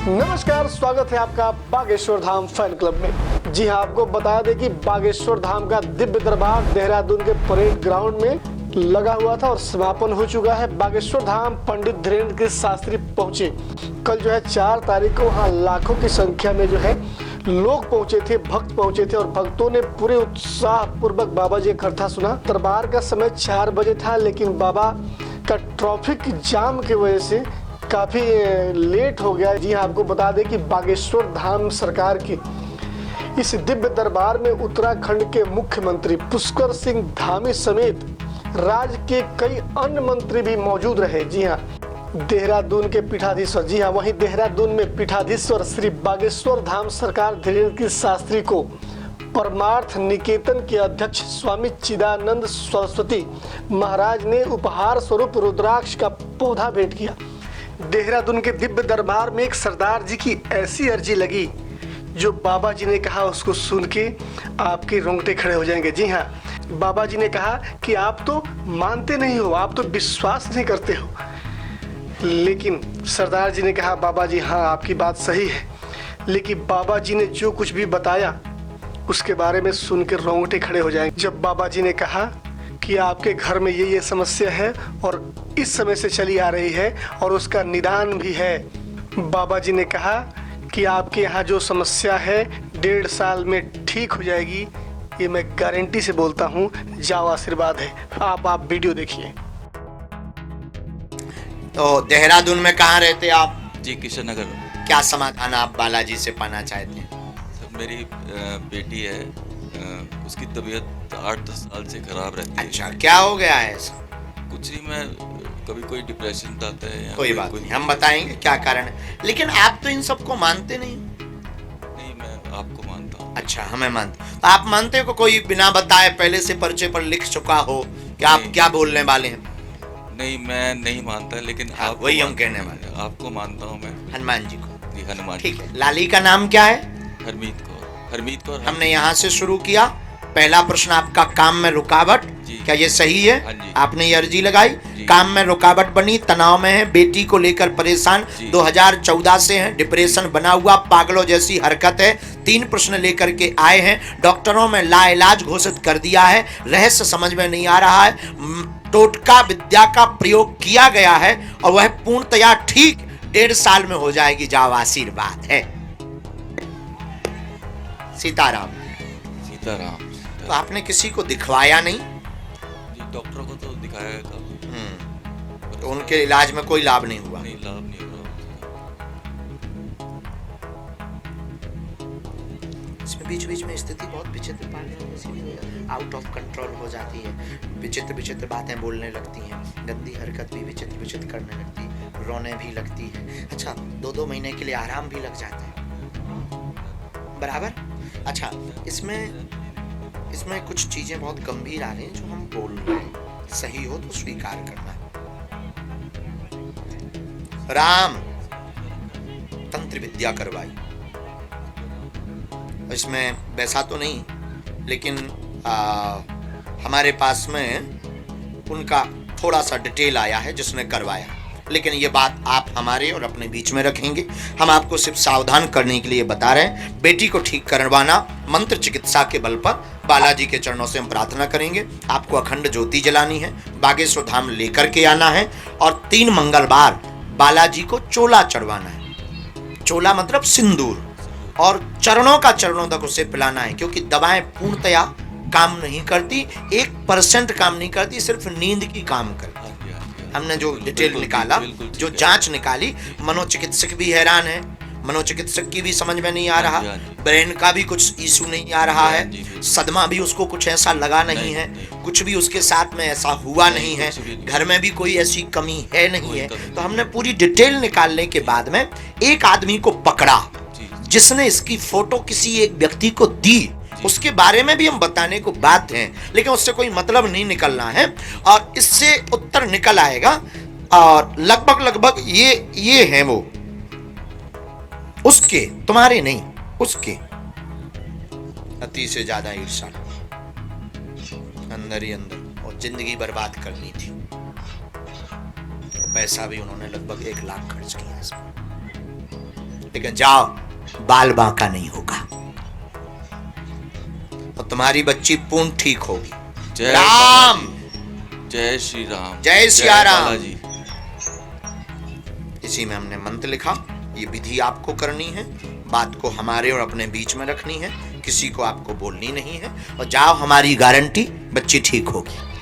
नमस्कार, स्वागत है आपका बागेश्वर धाम फैन क्लब में। जी हाँ, आपको बता दें कि बागेश्वर धाम का दिव्य दरबार देहरादून के परेड ग्राउंड में लगा हुआ था और समापन हो चुका है। बागेश्वर धाम पंडित धीरेन्द्र के शास्त्री पहुंचे। कल जो है 4 तारीख को वहाँ लाखों की संख्या में जो है लोग पहुंचे थे, भक्त पहुंचे थे और भक्तों ने पूरे उत्साह पूर्वक बाबा जी का कथा सुना। दरबार का समय 4 बजे था, लेकिन बाबा का ट्रैफिक जाम की वजह से काफी लेट हो गया। जी हाँ, आपको बता दें कि बागेश्वर धाम सरकार की इस दिव्य दरबार में उत्तराखंड के मुख्यमंत्री पुष्कर सिंह धामी समेत राज्य के कई अन्य मंत्री भी मौजूद रहे। जी हाँ, देहरादून के पीठाधीश्वर, जी हाँ, वहीं देहरादून में पीठाधीश्वर श्री बागेश्वर धाम सरकार धीरेन्द्र की शास्त्री को परमार्थ निकेतन के अध्यक्ष स्वामी चिदानंद सरस्वती महाराज ने उपहार स्वरूप रुद्राक्ष का पौधा भेंट किया। देहरादून के दिव्य दरबार में एक सरदार जी की ऐसी अर्जी लगी जो बाबा जी ने कहा उसको सुन के आपके रोंगटे खड़े हो जाएंगे। जी हाँ, बाबा जी ने कहा कि आप तो मानते नहीं हो, आप तो विश्वास नहीं करते हो, लेकिन सरदार जी ने कहा बाबा जी हाँ आपकी बात सही है, लेकिन बाबा जी ने जो कुछ भी बताया उसके बारे में सुन के रोंगटे खड़े हो जाएंगे। जब बाबा जी ने कहा कि आपके घर में ये समस्या है और इस समय से चली आ रही है और उसका निदान भी है, बाबा जी ने कहा कि आपके यहाँ जो समस्या है 1.5 साल में ठीक हो जाएगी, ये मैं गारंटी से बोलता हूँ। जाओ, आशीर्वाद है। आप वीडियो देखिए। तो देहरादून में कहाँ रहते आप? जी, किशन नगर। क्या समाधान आप बालाजी से पाना चाहते हैं? सर, मेरी बेटी है, उसकी तबीयत 8-10 साल से खराब रहती है। अच्छा, क्या हो गया है ऐसा? कुछ ही मैं कभी कोई डिप्रेशन आता है या कोई बात नहीं, हम बताएंगे क्या कारण है, लेकिन आप तो इन सबको मानते नहीं। नहीं, मैं आपको मानता हूँ। अच्छा, हमें मानते। तो आप मानते हो कि कोई बिना बताए पहले से पर्चे पर लिख चुका हो कि आप क्या बोलने वाले हैं? नहीं, मैं नहीं मानता, लेकिन हाँ, आप वही हम कहने वाले। आपको मानता हूँ मैं। हनुमान जी को। जी, हनुमान। ठीक है, लाली का नाम क्या है? हरमीत कौर। हमने यहाँ से शुरू किया। पहला प्रश्न आपका, काम में रुकावट, क्या ये सही है? हाँ जी। आपने ये अर्जी लगाई, काम में रुकावट बनी, तनाव में है, बेटी को लेकर परेशान, 2014 से है, डिप्रेशन बना हुआ, पागलों जैसी हरकत है। 3 प्रश्न लेकर के आए हैं, डॉक्टरों में लाइलाज घोषित कर दिया है, रहस्य समझ में नहीं आ रहा है, टोटका विद्या का प्रयोग किया गया है और वह पूर्णतया ठीक 1.5 साल में हो जाएगी। जाओ, आशीर्वाद है। सीताराम। सीताराम। तो आपने किसी को दिखवाया नहीं? जी, डॉक्टरों को तो दिखाया था। तो उनके इलाज में कोई लाभ नहीं हुआ? नहीं, लाभ नहीं हुआ। इसमें बीच बीच में स्थिति बहुत विचित्र आउट ऑफ कंट्रोल हो जाती है, विचित्र विचित्र बातें बोलने लगती हैं, गंदी हरकत भी विचित्र विचित्र करने लगती है, रोने भी लगती है। अच्छा, 2-2 महीने के लिए आराम भी लग जाता है, बराबर। अच्छा, इसमें कुछ चीजें बहुत गंभीर आ रही हैं जो हम बोल रहे हैं, सही हो तो स्वीकार करना। राम तंत्र विद्या करवाई, इसमें वैसा तो नहीं, लेकिन हमारे पास में उनका थोड़ा सा डिटेल आया है जिसने करवाया, लेकिन ये बात आप हमारे और अपने बीच में रखेंगे। हम आपको सिर्फ सावधान करने के लिए बता रहे हैं। बेटी को ठीक करवाना मंत्र चिकित्सा के बल पर बालाजी के चरणों से हम प्रार्थना करेंगे। आपको अखंड ज्योति जलानी है, बागेश्वर धाम लेकर के आना है और 3 मंगलवार बालाजी को चोला चढ़वाना है। चोला मतलब सिंदूर, और चरणों का चरणों तक उसे पिलाना है, क्योंकि दवाएं पूर्णतया काम नहीं करती, 1% काम नहीं करती, सिर्फ नींद की काम करती। हमने जो डिटेल निकाला, जो जांच निकाली, मनोचिकित्सक भी हैरान है, मनोचिकित्सक की भी समझ में नहीं आ रहा, ब्रेन का भी कुछ इशू नहीं आ रहा है, सदमा भी उसको कुछ ऐसा लगा नहीं है, कुछ भी उसके साथ में ऐसा हुआ नहीं है, घर में भी कोई ऐसी कमी है नहीं है। तो हमने पूरी डिटेल निकालने के बाद में एक आदमी को पकड़ा जिसने इसकी फोटो किसी एक व्यक्ति को दी। उसके बारे में भी हम बताने को बाध्य हैं, लेकिन उससे कोई मतलब नहीं निकलना है और इससे उत्तर निकल आएगा। और लगभग ये है वो उसके, तुम्हारे नहीं, उसके। अति से ज्यादा ईर्ष्या अंदर ही अंदर, और जिंदगी बर्बाद करनी थी। पैसा भी उन्होंने लगभग 1 लाख खर्च किया इसमें। लेकिन जाओ, बाल बांका नहीं होगा और तुम्हारी बच्ची पूर्ण ठीक होगी। जय राम, जय श्री राम, जय सिया राम। बालाजी। इसी में हमने मंत्र लिखा। ये विधि आपको करनी है, बात को हमारे और अपने बीच में रखनी है, किसी को आपको बोलनी नहीं है, और जाओ, हमारी गारंटी बच्ची ठीक होगी।